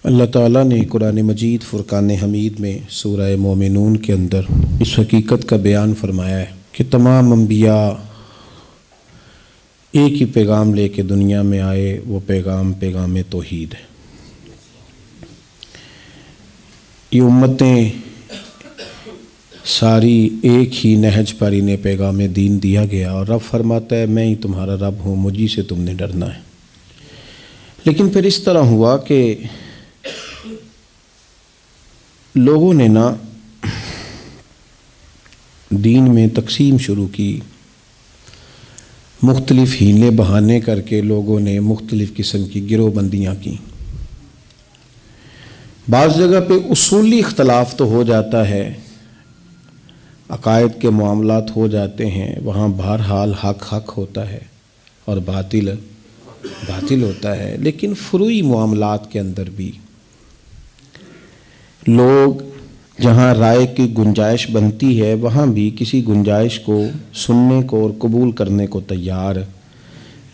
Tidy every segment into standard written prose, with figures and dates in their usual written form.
اللہ تعالیٰ نے قرآن مجید فرقان حمید میں سورہ مومنون کے اندر اس حقیقت کا بیان فرمایا ہے کہ تمام انبیاء ایک ہی پیغام لے کے دنیا میں آئے، وہ پیغام توحید ہے۔ یہ امتیں ساری ایک ہی نہج پر انہیں پیغام دین دیا گیا، اور رب فرماتا ہے میں ہی تمہارا رب ہوں، مجھی سے تم نے ڈرنا ہے۔ لیکن پھر اس طرح ہوا کہ لوگوں نے نا دین میں تقسیم شروع کی، مختلف ہیلے بہانے کر کے لوگوں نے مختلف قسم کی گروہ بندیاں کی۔ بعض جگہ پہ اصولی اختلاف تو ہو جاتا ہے، عقائد کے معاملات ہو جاتے ہیں، وہاں بہرحال حق ہوتا ہے اور باطل ہوتا ہے، لیکن فروعی معاملات کے اندر بھی لوگ جہاں رائے کی گنجائش بنتی ہے وہاں بھی کسی گنجائش کو سننے کو اور قبول کرنے کو تیار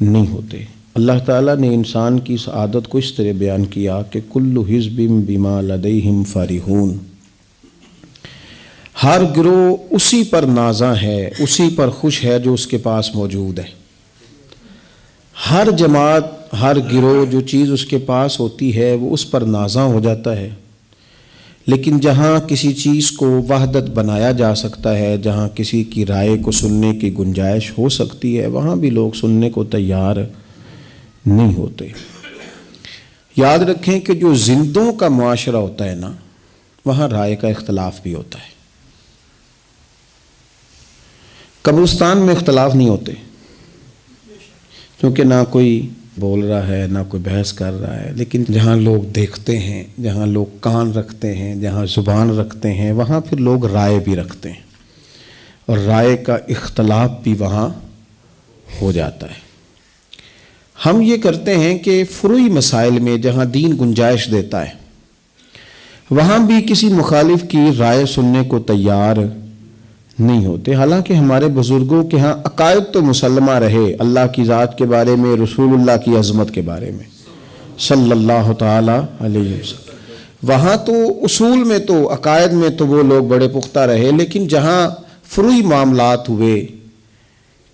نہیں ہوتے۔ اللہ تعالیٰ نے انسان کی اس عادت کو اس طرح بیان کیا کہ کل حزب بما لدیہم فرحون، ہر گروہ اسی پر نازاں ہے، اسی پر خوش ہے جو اس کے پاس موجود ہے۔ ہر جماعت، ہر گروہ جو چیز اس کے پاس ہوتی ہے وہ اس پر نازاں ہو جاتا ہے، لیکن جہاں کسی چیز کو وحدت بنایا جا سکتا ہے، جہاں کسی کی رائے کو سننے کی گنجائش ہو سکتی ہے، وہاں بھی لوگ سننے کو تیار نہیں ہوتے۔ یاد رکھیں کہ جو زندوں کا معاشرہ ہوتا ہے نا، وہاں رائے کا اختلاف بھی ہوتا ہے۔ قبرستان میں اختلاف نہیں ہوتے، کیونکہ نہ کوئی بول رہا ہے نہ کوئی بحث کر رہا ہے، لیکن جہاں لوگ دیکھتے ہیں، جہاں لوگ کان رکھتے ہیں، جہاں زبان رکھتے ہیں، وہاں پھر لوگ رائے بھی رکھتے ہیں، اور رائے کا اختلاف بھی وہاں ہو جاتا ہے۔ ہم یہ کرتے ہیں کہ فروعی مسائل میں جہاں دین گنجائش دیتا ہے وہاں بھی کسی مخالف کی رائے سننے کو تیار نہیں ہوتے، حالانکہ ہمارے بزرگوں کے ہاں عقائد تو مسلمہ رہے، اللہ کی ذات کے بارے میں، رسول اللہ کی عظمت کے بارے میں صلی اللہ تعالی علیہ وسلم، وہاں تو اصول میں تو عقائد میں تو وہ لوگ بڑے پختہ رہے، لیکن جہاں فروعی معاملات ہوئے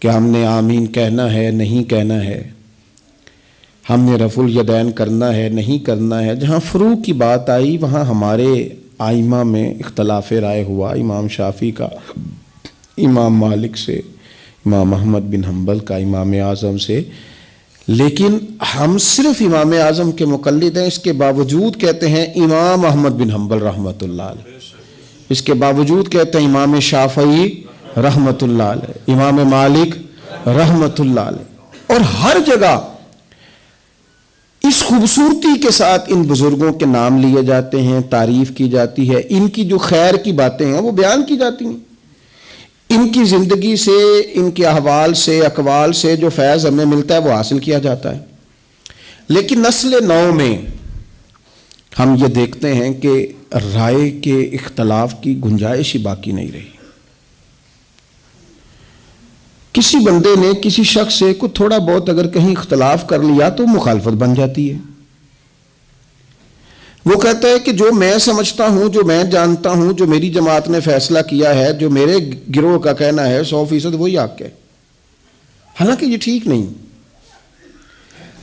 کہ ہم نے آمین کہنا ہے نہیں کہنا ہے، ہم نے رفع الیدین کرنا ہے نہیں کرنا ہے، جہاں فروع کی بات آئی وہاں ہمارے آئمہ میں اختلاف رائے ہوا، امام شافعی کا امام مالک سے، امام احمد بن حنبل کا امام اعظم سے، لیکن ہم صرف امام اعظم کے مقلد ہیں، اس کے باوجود کہتے ہیں امام احمد بن حنبل رحمۃ اللہ علیہ، اس کے باوجود کہتے ہیں امام شافعی رحمۃ اللہ علیہ، امام مالک رحمۃ اللہ علیہ، اور ہر جگہ اس خوبصورتی کے ساتھ ان بزرگوں کے نام لیے جاتے ہیں، تعریف کی جاتی ہے، ان کی جو خیر کی باتیں ہیں وہ بیان کی جاتی ہیں، ان کی زندگی سے، ان کے احوال سے، اقوال سے جو فیض ہمیں ملتا ہے وہ حاصل کیا جاتا ہے۔ لیکن نسل نو میں ہم یہ دیکھتے ہیں کہ رائے کے اختلاف کی گنجائش ہی باقی نہیں رہی۔ کسی بندے نے کسی شخص سے کوئی تھوڑا بہت اگر کہیں اختلاف کر لیا تو مخالفت بن جاتی ہے۔ وہ کہتا ہے کہ جو میں سمجھتا ہوں، جو میں جانتا ہوں، جو میری جماعت نے فیصلہ کیا ہے، جو میرے گروہ کا کہنا ہے 100% وہی حق ہے، حالانکہ یہ ٹھیک نہیں۔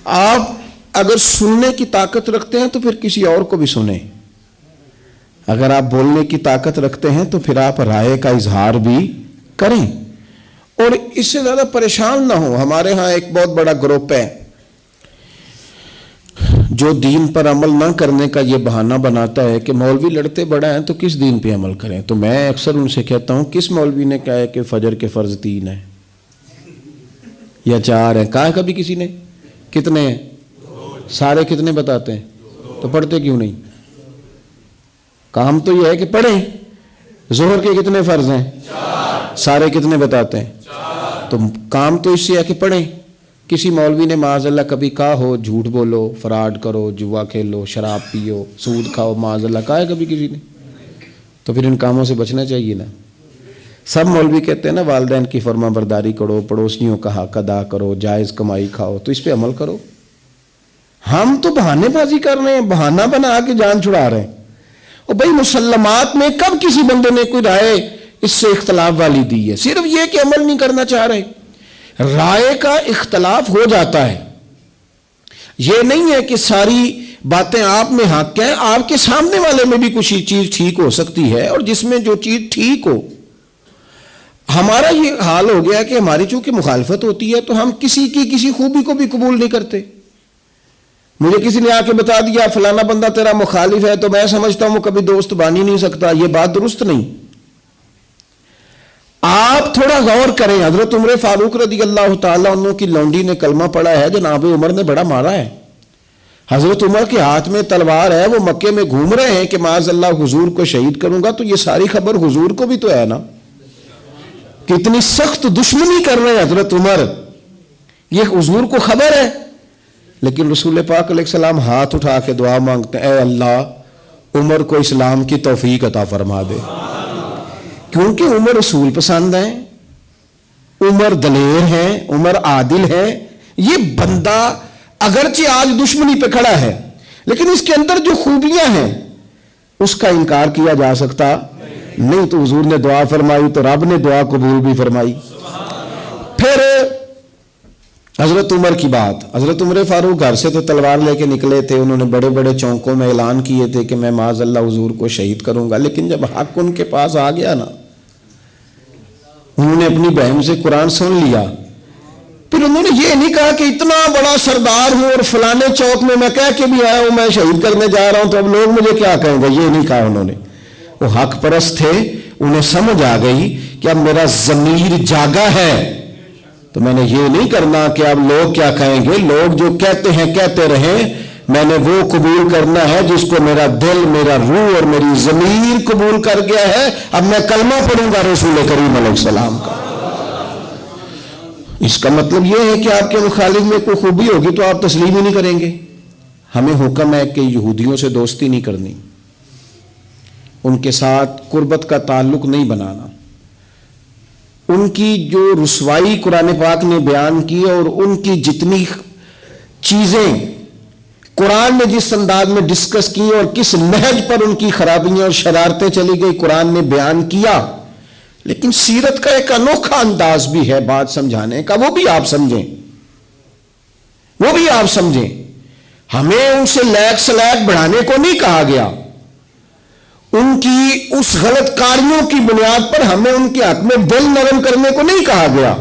آپ اگر سننے کی طاقت رکھتے ہیں تو پھر کسی اور کو بھی سنیں، اگر آپ بولنے کی طاقت رکھتے ہیں تو پھر آپ رائے کا اظہار بھی کریں، اور اس سے زیادہ پریشان نہ ہو۔ ہمارے ہاں ایک بہت بڑا گروپ ہے جو دین پر عمل نہ کرنے کا یہ بہانہ بناتا ہے کہ مولوی لڑتے بڑا ہیں تو کس دین پہ عمل کریں۔ تو میں اکثر ان سے کہتا ہوں کس مولوی نے کہا ہے کہ فجر کے فرض 3 ہیں یا 4 ہیں؟ کہا ہے کبھی کسی نے؟ کتنے ہیں؟ سارے کتنے بتاتے ہیں؟ تو پڑھتے کیوں نہیں؟ کام تو یہ ہے کہ پڑھیں۔ ظہر کے کتنے فرض ہیں؟ 4۔ سارے کتنے بتاتے ہیں؟ 4۔ تو کام تو اس سے ہے کہ پڑھیں۔ کسی مولوی نے معاذ اللہ کبھی کہا ہو جھوٹ بولو، فراڈ کرو، جوا کھیلو، شراب پیو، سود کھاؤ، معاذ اللہ کہا ہے کبھی کسی نے؟ تو پھر ان کاموں سے بچنا چاہیے نا۔ سب مولوی کہتے ہیں نا والدین کی فرما برداری کرو، پڑوسیوں کا حق ادا کرو، جائز کمائی کھاؤ، تو اس پہ عمل کرو۔ ہم تو بہانے بازی کر رہے ہیں، بہانہ بنا کے جان چھڑا رہے ہیں۔ اور بھائی مسلمات میں کب کسی بندے نے کوئی رائے اس سے اختلاف والی دی ہے؟ صرف یہ کہ عمل نہیں کرنا چاہ رہے۔ رائے کا اختلاف ہو جاتا ہے، یہ نہیں ہے کہ ساری باتیں آپ میں حق ہیں، آپ کے سامنے والے میں بھی کچھ چیز ٹھیک ہو سکتی ہے، اور جس میں جو چیز ٹھیک ہو۔ ہمارا یہ حال ہو گیا کہ ہماری چونکہ مخالفت ہوتی ہے تو ہم کسی کی کسی خوبی کو بھی قبول نہیں کرتے۔ مجھے کسی نے آ کے بتا دیا فلانا بندہ تیرا مخالف ہے تو میں سمجھتا ہوں وہ کبھی دوست بن ہی نہیں سکتا، یہ بات درست نہیں۔ آپ تھوڑا غور کریں، حضرت عمر فاروق رضی اللہ تعالیٰ عنہ کی لونڈی نے کلمہ پڑھا ہے، جناب عمر نے بڑا مارا ہے۔ حضرت عمر کے ہاتھ میں تلوار ہے، وہ مکے میں گھوم رہے ہیں کہ معاذ اللہ حضور کو شہید کروں گا، تو یہ ساری خبر حضور کو بھی تو ہے نا، کتنی سخت دشمنی کر رہے ہیں حضرت عمر، یہ حضور کو خبر ہے۔ لیکن رسول پاک علیہ السلام ہاتھ اٹھا کے دعا مانگتے ہیں، اے اللہ عمر کو اسلام کی توفیق عطا فرما دے، کیونکہ عمر رسول پسند ہیں، عمر دلیر ہیں، عمر عادل ہیں۔ یہ بندہ اگرچہ آج دشمنی پہ کھڑا ہے لیکن اس کے اندر جو خوبیاں ہیں اس کا انکار کیا جا سکتا نہیں، تو حضور نے دعا فرمائی تو رب نے دعا قبول بھی فرمائی۔ پھر حضرت عمر کی بات، حضرت عمر فاروق گھر سے تو تلوار لے کے نکلے تھے، انہوں نے بڑے بڑے چونکوں میں اعلان کیے تھے کہ میں معاذ اللہ حضور کو شہید کروں گا، لیکن جب حق ان کے پاس آ گیا نا، انہوں نے اپنی بہن سے قرآن سن لیا، پھر انہوں نے یہ نہیں کہا کہ اتنا بڑا سردار ہوں اور فلانے چوک میں کہہ کے بھی آیا ہوں میں شہید کرنے جا رہا ہوں تو اب لوگ مجھے کیا کہیں گے، یہ نہیں کہا انہوں نے۔ وہ حق پرست تھے، انہیں سمجھ آ گئی کہ اب میرا ضمیر جاگا ہے تو میں نے یہ نہیں کرنا کہ اب لوگ کیا کہیں گے، لوگ جو کہتے ہیں کہتے رہیں، میں نے وہ قبول کرنا ہے جس کو میرا دل، میرا روح اور میری ضمیر قبول کر گیا ہے۔ اب میں کلمہ پڑھوں گا رسول کریم علیہ السلام کا۔ اس کا مطلب یہ ہے کہ آپ کے مخالف میں کوئی خوبی ہوگی تو آپ تسلیم ہی نہیں کریں گے۔ ہمیں حکم ہے کہ یہودیوں سے دوستی نہیں کرنی، ان کے ساتھ قربت کا تعلق نہیں بنانا، ان کی جو رسوائی قرآن پاک نے بیان کی اور ان کی جتنی چیزیں قرآن نے جس انداز میں ڈسکس کی اور کس نہج پر ان کی خرابیاں اور شرارتیں چلی گئی قرآن نے بیان کیا، لیکن سیرت کا ایک انوکھا انداز بھی ہے بات سمجھانے کا، وہ بھی آپ سمجھیں، وہ بھی آپ سمجھیں۔ ہمیں ان سے لیک سلیک بڑھانے کو نہیں کہا گیا، ان کی اس غلط کاریوں کی بنیاد پر ہمیں ان کے حق میں دل نرم کرنے کو نہیں کہا گیا۔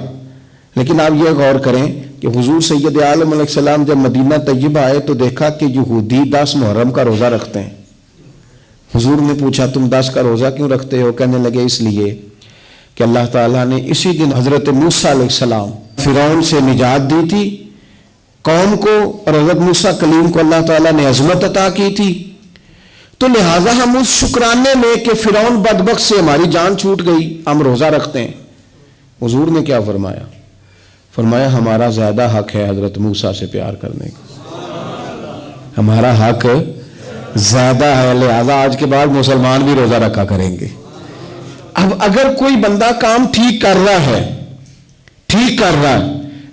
لیکن آپ یہ غور کریں کہ حضور سید عالم علیہ السلام جب مدینہ طیبہ آئے تو دیکھا کہ یہودی 10 محرم کا روزہ رکھتے ہیں۔ حضور نے پوچھا تم 10 کا روزہ کیوں رکھتے ہو؟ کہنے لگے اس لیے کہ اللہ تعالیٰ نے اسی دن حضرت موسیٰ علیہ السلام فرعون سے نجات دی تھی قوم کو، اور حضرت موسیٰ کلیم کو اللہ تعالیٰ نے عظمت عطا کی تھی، تو لہٰذا ہم اس شکرانے میں کہ فرعون بدبخت سے ہماری جان چھوٹ گئی ہم روزہ رکھتے ہیں۔ حضور نے کیا فرمایا؟ فرمایا ہمارا زیادہ حق ہے حضرت موسیٰ سے پیار کرنے کا، ہمارا حق زیادہ ہے، لہٰذا آج کے بعد مسلمان بھی روزہ رکھا کریں گے۔ اب اگر کوئی بندہ کام ٹھیک کر رہا ہے،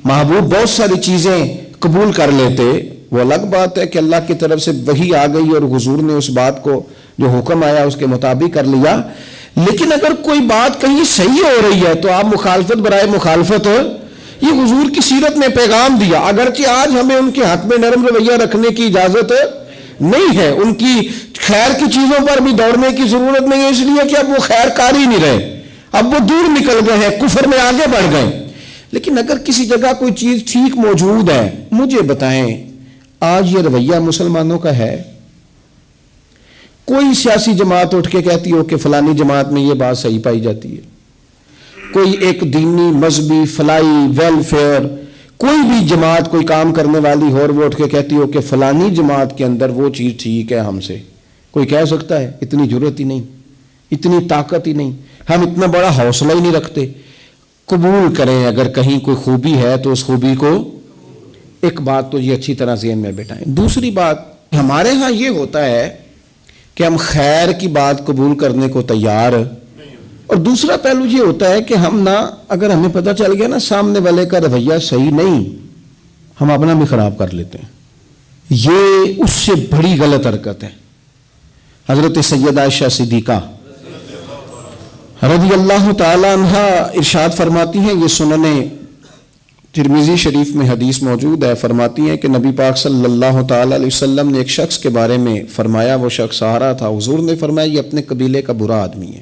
محبوب بہت ساری چیزیں قبول کر لیتے، وہ الگ بات ہے کہ اللہ کی طرف سے وحی آ گئی اور حضور نے اس بات کو جو حکم آیا اس کے مطابق کر لیا، لیکن اگر کوئی بات کہیں صحیح ہو رہی ہے تو آپ مخالفت برائے مخالفت ہو، یہ حضور کی سیرت نے پیغام دیا۔ اگرچہ آج ہمیں ان کے حق میں نرم رویہ رکھنے کی اجازت نہیں ہے، ان کی خیر کی چیزوں پر بھی دوڑنے کی ضرورت نہیں ہے، اس لیے کہ اب وہ خیر کار ہی نہیں رہے، اب وہ دور نکل گئے ہیں، کفر میں آگے بڑھ گئے۔ لیکن اگر کسی جگہ کوئی چیز ٹھیک موجود ہے، مجھے بتائیں آج یہ رویہ مسلمانوں کا ہے؟ کوئی سیاسی جماعت اٹھ کے کہتی ہو کہ فلانی جماعت میں یہ بات صحیح پائی جاتی ہے، کوئی ایک دینی مذہبی فلائی ویلفیئر کوئی بھی جماعت کوئی کام کرنے والی ہو اور وہ اٹھ کے کہتی ہو کہ فلانی جماعت کے اندر وہ چیز ٹھیک ہے ہم سے، کوئی کہہ سکتا ہے؟ اتنی جرت ہی نہیں، اتنی طاقت ہی نہیں، ہم اتنا بڑا حوصلہ ہی نہیں رکھتے۔ قبول کریں اگر کہیں کوئی خوبی ہے تو اس خوبی کو، ایک بات تو یہ اچھی طرح ذہن میں بٹھائیں۔ دوسری بات، ہمارے ہاں یہ ہوتا ہے کہ ہم خیر کی بات قبول کرنے کو تیار، اور دوسرا پہلو یہ ہوتا ہے کہ ہم نہ، اگر ہمیں پتہ چل گیا نا سامنے والے کا رویہ صحیح نہیں، ہم اپنا بھی خراب کر لیتے ہیں۔ یہ اس سے بڑی غلط حرکت ہے۔ حضرت سیدہ عائشہ صدیقہ رضی اللہ تعالی عنہ ارشاد فرماتی ہیں، یہ سنن ترمذی شریف میں حدیث موجود ہے، فرماتی ہیں کہ نبی پاک صلی اللہ تعالی علیہ وسلم نے ایک شخص کے بارے میں فرمایا، وہ شخص سہارا تھا، حضور نے فرمایا یہ اپنے قبیلے کا برا آدمی ہے۔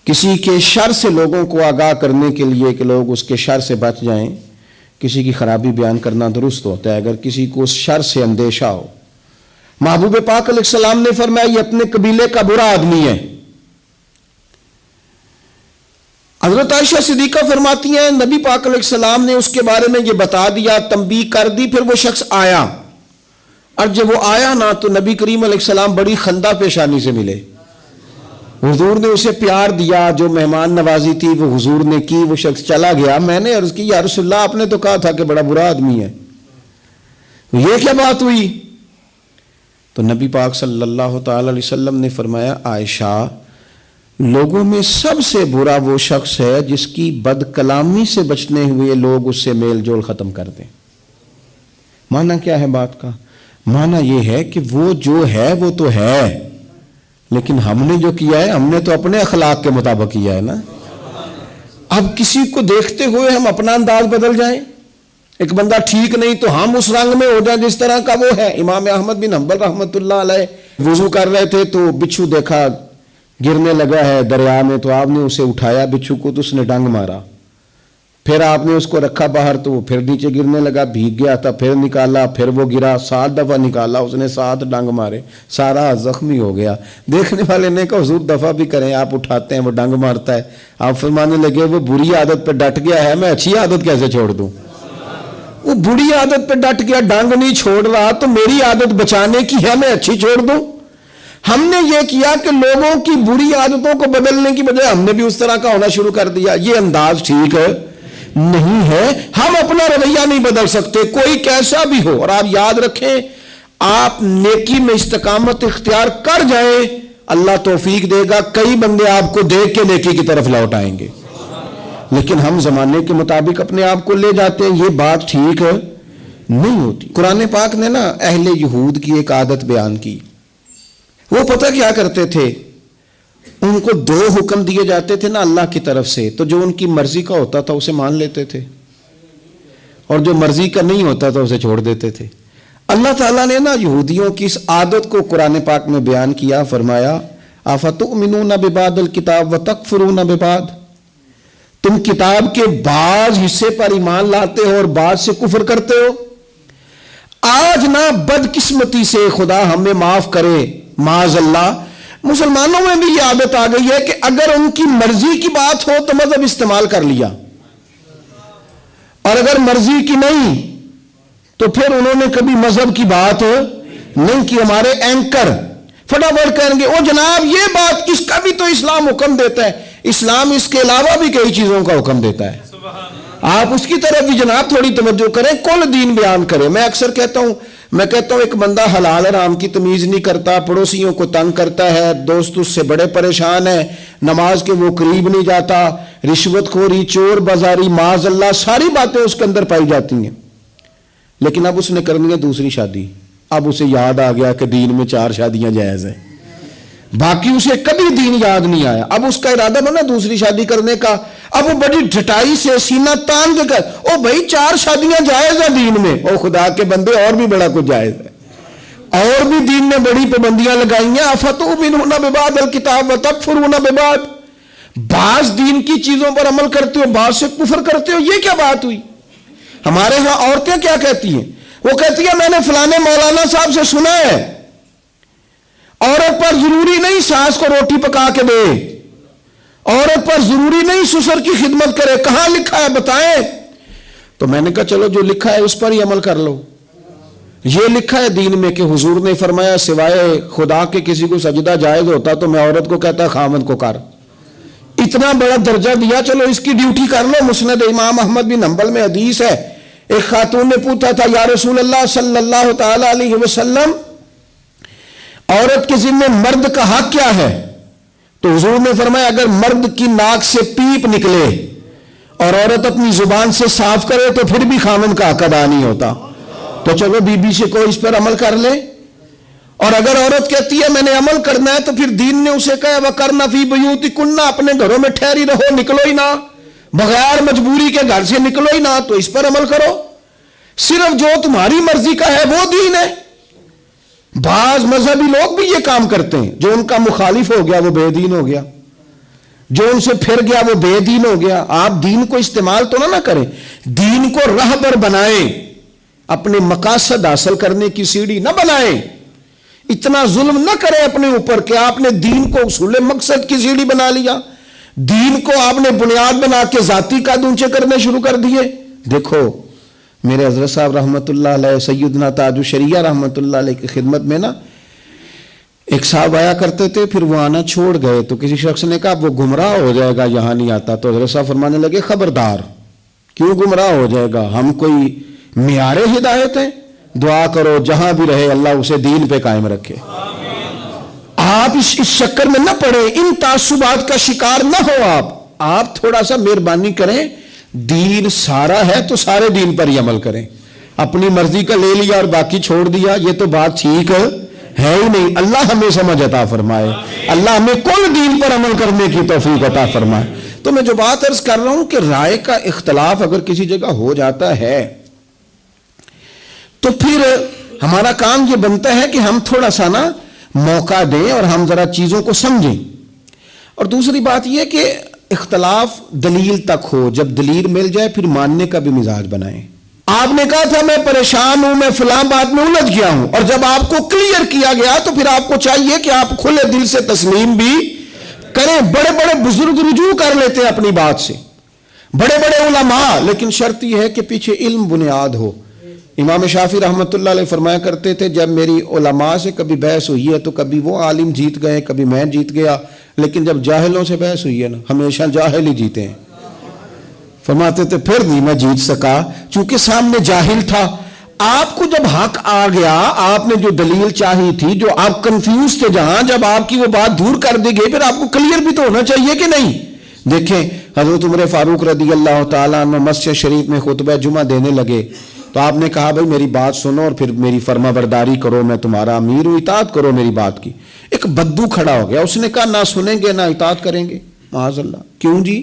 کسی کے شر سے لوگوں کو آگاہ کرنے کے لیے کہ لوگ اس کے شر سے بچ جائیں، کسی کی خرابی بیان کرنا درست ہوتا ہے اگر کسی کو اس شر سے اندیشہ ہو۔ محبوب پاک علیہ السلام نے فرمایا یہ اپنے قبیلے کا برا آدمی ہے۔ حضرت عائشہ صدیقہ فرماتی ہیں نبی پاک علیہ السلام نے اس کے بارے میں یہ بتا دیا، تنبیہ کر دی، پھر وہ شخص آیا، اور جب وہ آیا نا تو نبی کریم علیہ السلام بڑی خندہ پیشانی سے ملے۔ حضور نے اسے پیار دیا، جو مہمان نوازی تھی وہ حضور نے کی، وہ شخص چلا گیا۔ میں نے عرض کی یا رسول اللہ آپ نے تو کہا تھا کہ بڑا برا آدمی ہے، یہ کیا بات ہوئی؟ تو نبی پاک صلی اللہ تعالی علیہ وسلم نے فرمایا عائشہ، لوگوں میں سب سے برا وہ شخص ہے جس کی بد کلامی سے بچنے ہوئے لوگ اس سے میل جول ختم کر دیں۔ معنی کیا ہے بات کا؟ معنی یہ ہے کہ وہ جو ہے وہ تو ہے، لیکن ہم نے جو کیا ہے ہم نے تو اپنے اخلاق کے مطابق کیا ہے نا۔ اب کسی کو دیکھتے ہوئے ہم اپنا انداز بدل جائیں، ایک بندہ ٹھیک نہیں تو ہم اس رنگ میں ہو جائیں جس طرح کا وہ ہے۔ امام احمد بن حنبل رحمۃ اللہ علیہ وضو کر رہے تھے تو بچھو دیکھا گرنے لگا ہے دریا میں، تو آپ نے اسے اٹھایا بچھو کو، تو اس نے ڈنگ مارا، پھر آپ نے اس کو رکھا باہر تو وہ پھر نیچے گرنے لگا، بھیگ گیا تھا، پھر نکالا، پھر وہ گرا، 7 دفعہ نکالا، اس نے 7 ڈنگ مارے، سارا زخمی ہو گیا۔ دیکھنے والے نے کہا حضور دفعہ بھی کریں، آپ اٹھاتے ہیں وہ ڈنگ مارتا ہے۔ آپ فرمانے لگے وہ بری عادت پہ ڈٹ گیا ہے، میں اچھی عادت کیسے چھوڑ دوں؟ وہ بری عادت پہ ڈٹ گیا، ڈنگ نہیں چھوڑ رہا، تو میری عادت بچانے کی ہے، میں اچھی چھوڑ دوں؟ ہم نے یہ کیا کہ لوگوں کی بری عادتوں کو بدلنے کی بجائے ہم نے بھی اس طرح کا ہونا شروع کر دیا۔ یہ انداز ٹھیک نہیں ہے، ہم اپنا رویہ نہیں بدل سکتے، کوئی کیسا بھی ہو۔ اور آپ یاد رکھیں، آپ نیکی میں استقامت اختیار کر جائیں، اللہ توفیق دے گا، کئی بندے آپ کو دیکھ کے نیکی کی طرف لوٹ آئیں گے۔ لیکن ہم زمانے کے مطابق اپنے آپ کو لے جاتے ہیں، یہ بات ٹھیک نہیں ہوتی۔ قرآن پاک نے نا اہل یہود کی ایک عادت بیان کی، وہ پتہ کیا کرتے تھے، ان کو 2 حکم دیے جاتے تھے نا اللہ کی طرف سے، تو جو ان کی مرضی کا ہوتا تھا اسے مان لیتے تھے، اور جو مرضی کا نہیں ہوتا تھا اسے چھوڑ دیتے تھے۔ اللہ تعالیٰ نے نا یہودیوں کی اس عادت کو قرآن پاک میں بیان کیا، فرمایا افتؤمنون ببعض الکتاب وتکفرون ببعض، تم کتاب کے بعض حصے پر ایمان لاتے ہو اور بعض سے کفر کرتے ہو۔ آج نا بدقسمتی سے خدا ہمیں معاف کرے، معاذ اللہ، مسلمانوں میں بھی یہ عادت آ گئی ہے کہ اگر ان کی مرضی کی بات ہو تو مذہب استعمال کر لیا، اور اگر مرضی کی نہیں تو پھر انہوں نے کبھی مذہب کی بات نہیں کی۔ ہمارے اینکر فٹافٹ کہیں گے او جناب یہ بات، اس کا بھی تو اسلام حکم دیتا ہے۔ اسلام اس کے علاوہ بھی کئی چیزوں کا حکم دیتا ہے، آپ اس کی طرف بھی جناب تھوڑی توجہ کریں، کل دین بیان کریں۔ میں اکثر کہتا ہوں ایک بندہ حلال حرام کی تمیز نہیں کرتا، پڑوسیوں کو تنگ کرتا ہے، دوست اس سے بڑے پریشان ہیں، نماز کے وہ قریب نہیں جاتا، رشوت خوری، چور بازاری، معاذ اللہ ساری باتیں اس کے اندر پائی جاتی ہیں، لیکن اب اس نے کرنی ہے دوسری شادی۔ اب اسے یاد آ گیا کہ دین میں 4 شادیاں جائز ہیں، باقی اسے کبھی دین یاد نہیں آیا، اب اس کا ارادہ بنا دوسری شادی کرنے کا، اب وہ بڑی ڈٹائی سے سینہ تان کے کر او بھائی 4 شادیاں جائز ہیں دین میں، او خدا کے بندے اور بھی بڑا کچھ جائز ہے، اور بھی دین نے بڑی پابندیاں لگائی ہیں۔ افتؤمنون ببعض الکتاب وتکفرون ببعض، بعض دین کی چیزوں پر عمل کرتے ہو، بعض سے کفر کرتے ہو، یہ کیا بات ہوئی؟ ہمارے ہاں عورتیں کیا کہتی ہیں؟ وہ کہتی ہیں میں نے فلانے مولانا صاحب سے سنا ہے عورت پر ضروری نہیں ساس کو روٹی پکا کے دے، عورت پر ضروری نہیں سسر کی خدمت کرے، کہاں لکھا ہے بتائیں؟ تو میں نے کہا چلو جو لکھا ہے اس پر ہی عمل کر لو۔ یہ لکھا ہے دین میں کہ حضور نے فرمایا سوائے خدا کے کسی کو سجدہ جائز ہوتا تو میں عورت کو کہتا خامد کو کر، اتنا بڑا درجہ دیا، چلو اس کی ڈیوٹی کر لو۔ مسند امام احمد بن حنبل میں حدیث ہے، ایک خاتون نے پوچھا تھا یا رسول اللہ صلی اللہ تعالی علیہ وسلم عورت کے ذمہ مرد کا حق کیا ہے؟ تو حضور نے فرمایا اگر مرد کی ناک سے پیپ نکلے اور عورت اپنی زبان سے صاف کرے تو پھر بھی خامن کا حق ادا نہیں ہوتا۔ تو چلو بی بی سے کوئی اس پر عمل کر لے. اور اگر عورت کہتی ہے میں نے عمل کرنا ہے تو پھر دین نے اسے کہا وَقَرْنَ فِي بُيُوتِكُنَّ، اپنے گھروں میں ٹھہری رہو، نکلو ہی نہ، بغیر مجبوری کے گھر سے نکلو ہی نہ. تو اس پر عمل کرو. صرف جو تمہاری مرضی کا ہے وہ دین ہے. بعض مذہبی لوگ بھی یہ کام کرتے ہیں، جو ان کا مخالف ہو گیا وہ بے دین ہو گیا، جو ان سے پھر گیا وہ بے دین ہو گیا. آپ دین کو استعمال تو نہ کریں، دین کو رہبر بنائیں، اپنے مقاصد حاصل کرنے کی سیڑھی نہ بنائیں. اتنا ظلم نہ کریں اپنے اوپر کہ آپ نے دین کو اصول مقصد کی سیڑھی بنا لیا، دین کو آپ نے بنیاد بنا کے ذاتی قد اونچے کرنے شروع کر دیے. دیکھو میرے حضرت صاحب رحمت اللہ علیہ، سیدنا تاج الشریعہ رحمت اللہ علیہ کی خدمت میں نا ایک صاحب آیا کرتے تھے، پھر وہ آنا چھوڑ گئے. تو کسی شخص نے کہا وہ گمراہ ہو جائے گا یہاں نہیں آتا. تو حضرت صاحب فرمانے لگے خبردار، کیوں گمراہ ہو جائے گا؟ ہم کوئی معیار ہدایت ہیں؟ دعا کرو جہاں بھی رہے اللہ اسے دین پہ قائم رکھے. آپ اس چکر میں نہ پڑے، ان تعصبات کا شکار نہ ہو. آپ تھوڑا سا مہربانی کریں، دین سارا ہے تو سارے دین پر ہی عمل کریں. اپنی مرضی کا لے لیا اور باقی چھوڑ دیا، یہ تو بات ٹھیک ہے ہی نہیں. اللہ ہمیں سمجھ عطا فرمائے، اللہ ہمیں کل دین پر عمل کرنے کی توفیق عطا فرمائے. تو میں جو بات عرض کر رہا ہوں کہ رائے کا اختلاف اگر کسی جگہ ہو جاتا ہے تو پھر ہمارا کام یہ بنتا ہے کہ ہم تھوڑا سا نا موقع دیں اور ہم ذرا چیزوں کو سمجھیں. اور دوسری بات یہ کہ اختلاف دلیل تک ہو، جب دلیل مل جائے پھر ماننے کا بھی مزاج بنائیں. آپ نے کہا تھا میں پریشان ہوں، میں فلاں بات میں الجھ گیا ہوں، اور جب آپ کو کلیئر کیا گیا تو پھر آپ کو چاہیے کہ آپ کھلے دل سے تسلیم بھی کریں. بڑے بڑے بزرگ رجوع کر لیتے ہیں اپنی بات سے، بڑے بڑے علماء، لیکن شرط یہ ہے کہ پیچھے علم بنیاد ہو. امام شافعی رحمت اللہ علیہ فرمایا کرتے تھے جب میری علماء سے کبھی بحث ہوئی ہے تو کبھی وہ عالم جیت گئے، کبھی میں جیت گیا، لیکن جب جاہلوں سے بحث ہوئی ہے نا ہمیشہ جاہل ہی جیتے ہیں. فرماتے تھے پھر نہیں میں جیت سکا چونکہ سامنے جاہل تھا. آپ کو جب حق آ گیا، آپ نے جو دلیل چاہی تھی، جو آپ کنفیوز تھے جہاں، جب آپ کی وہ بات دور کر دی گئی پھر آپ کو کلیئر بھی تو ہونا چاہیے کہ نہیں. دیکھیں حضرت عمر فاروق رضی اللہ تعالیٰ عنہ مسجد شریف میں خطبہ جمعہ دینے لگے تو آپ نے کہا بھائی میری بات سنو اور پھر میری فرما برداری کرو، میں تمہارا امیر ہوں، اطاعت کرو میری بات کی. ایک بدو کھڑا ہو گیا، اس نے کہا نہ سنیں گے نہ اطاعت کریں گے. معاذ اللہ. کیوں جی؟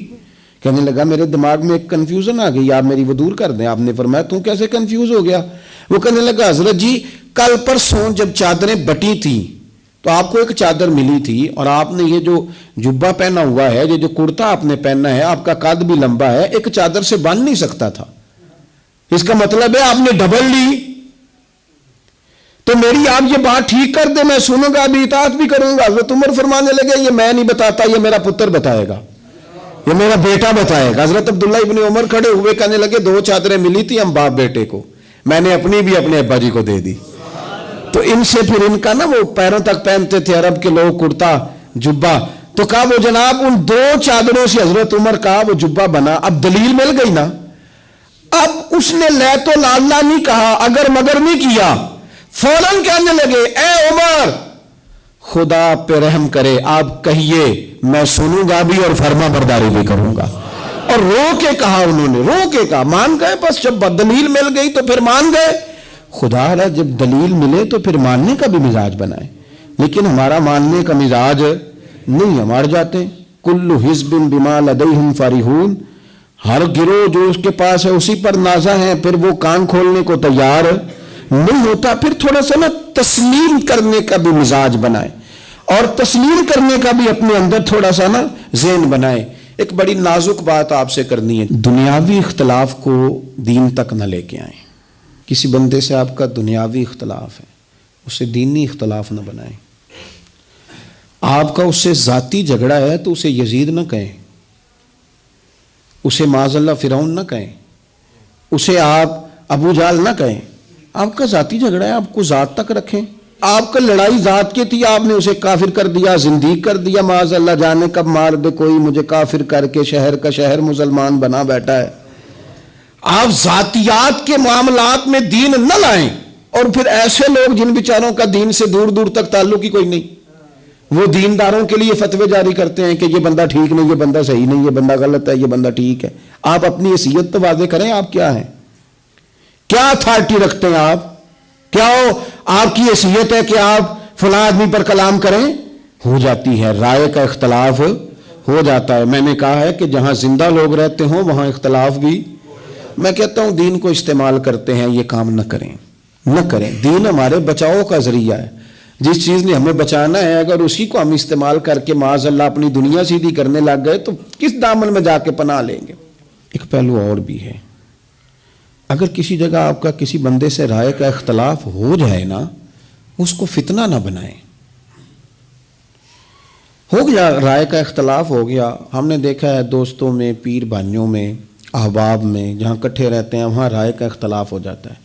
کہنے لگا میرے دماغ میں ایک کنفیوژن آ گئی، آپ میری وہ دور کر دیں. آپ نے فرمایا تم کیسے کنفیوز ہو گیا؟ وہ کہنے لگا حضرت جی کل پرسوں جب چادریں بٹی تھیں تو آپ کو ایک چادر ملی تھی اور آپ نے یہ جو جبہ پہنا ہوا ہے، یہ جو کرتا آپ نے پہنا ہے، آپ کا قد بھی لمبا ہے، ایک چادر سے باندھ نہیں سکتا تھا. اس کا مطلب ہے آپ نے ڈبل لی. تو میری آپ یہ بات ٹھیک کر دیں، میں سنوں گا ابھی اطاعت بھی کروں گا. حضرت عمر فرمانے لگے یہ میں نہیں بتاتا، یہ میرا پتر بتائے گا، یہ میرا بیٹا بتائے گا. حضرت عبداللہ ابن عمر کھڑے ہوئے کہنے لگے 2 چادریں ملی تھی ہم باپ بیٹے کو، میں نے اپنی بھی اپنے ابا جی کو دے دی. تو ان سے پھر ان کا نا وہ پیروں تک پہنتے تھے عرب کے لوگ کرتا جبہ، تو کہا وہ جناب ان 2 چادروں سے حضرت عمر کا وہ جبہ بنا. اب دلیل مل گئی نا. اب اس نے لے تو لالا نہیں کہا، اگر مگر نہیں کیا، فوراً کہنے لگے اے عمر خدا پہ رحم کرے، آپ کہیے میں سنوں گا بھی اور فرما برداری بھی کروں گا. اور رو کے کہا، انہوں نے رو کے کہا، مان گئے. بس جب دلیل مل گئی تو پھر مان گئے. خدا را جب دلیل ملے تو پھر ماننے کا بھی مزاج بنائے. لیکن ہمارا ماننے کا مزاج نہیں، ہم ہار جاتے ہیں. کل حزب بما لدیہم فرحون، ہر گروہ جو اس کے پاس ہے اسی پر نازا ہے، پھر وہ کان کھولنے کو تیار نہیں ہوتا. پھر تھوڑا سا نا تسلیم کرنے کا بھی مزاج بنائے اور تسلیم کرنے کا بھی اپنے اندر تھوڑا سا نا ذہن بنائے. ایک بڑی نازک بات آپ سے کرنی ہے، دنیاوی اختلاف کو دین تک نہ لے کے آئیں. کسی بندے سے آپ کا دنیاوی اختلاف ہے، اسے دینی اختلاف نہ بنائیں. آپ کا اس سے ذاتی جھگڑا ہے تو اسے یزید نہ کہیں، اسے معاذ اللہ فرعون نہ کہیں، اسے آپ ابو جہل نہ کہیں. آپ کا ذاتی جھگڑا ہے، آپ کو ذات تک رکھیں. آپ کا لڑائی ذات کی تھی، آپ نے اسے کافر کر دیا، زندیق کر دیا، معاذ اللہ جانے کب مار دے کوئی مجھے کافر کر کے شہر کا شہر مسلمان بنا بیٹھا ہے. آپ ذاتیات کے معاملات میں دین نہ لائیں. اور پھر ایسے لوگ جن بیچاروں کا دین سے دور دور تک تعلق ہی کوئی نہیں، وہ دینداروں کے لیے فتوے جاری کرتے ہیں کہ یہ بندہ ٹھیک نہیں، یہ بندہ صحیح نہیں، یہ بندہ غلط ہے، یہ بندہ ٹھیک ہے. آپ اپنی حیثیت تو واضح کریں، آپ کیا ہیں، کیا اتھارٹی رکھتے ہیں آپ. کیا ہو آپ کی حیثیت ہے کہ آپ فلاں آدمی پر کلام کریں؟ ہو جاتی ہے، رائے کا اختلاف ہو جاتا ہے۔ میں نے کہا ہے کہ جہاں زندہ لوگ رہتے ہوں وہاں اختلاف بھی، میں کہتا ہوں دین کو استعمال کرتے ہیں، یہ کام نہ کریں۔ دین ہمارے بچاؤ کا ذریعہ ہے، جس چیز نے ہمیں بچانا ہے اگر اسی کو ہم استعمال کر کے معاذ اللہ اپنی دنیا سیدھی کرنے لگ گئے تو کس دامن میں جا کے پناہ لیں گے۔ ایک پہلو اور بھی ہے، اگر کسی جگہ آپ کا کسی بندے سے رائے کا اختلاف ہو جائے نا، اس کو فتنہ نہ بنائیں۔ ہو گیا رائے کا اختلاف ہو گیا، ہم نے دیکھا ہے دوستوں میں، پیر بھائیوں میں، احباب میں، جہاں کٹھے رہتے ہیں وہاں رائے کا اختلاف ہو جاتا ہے۔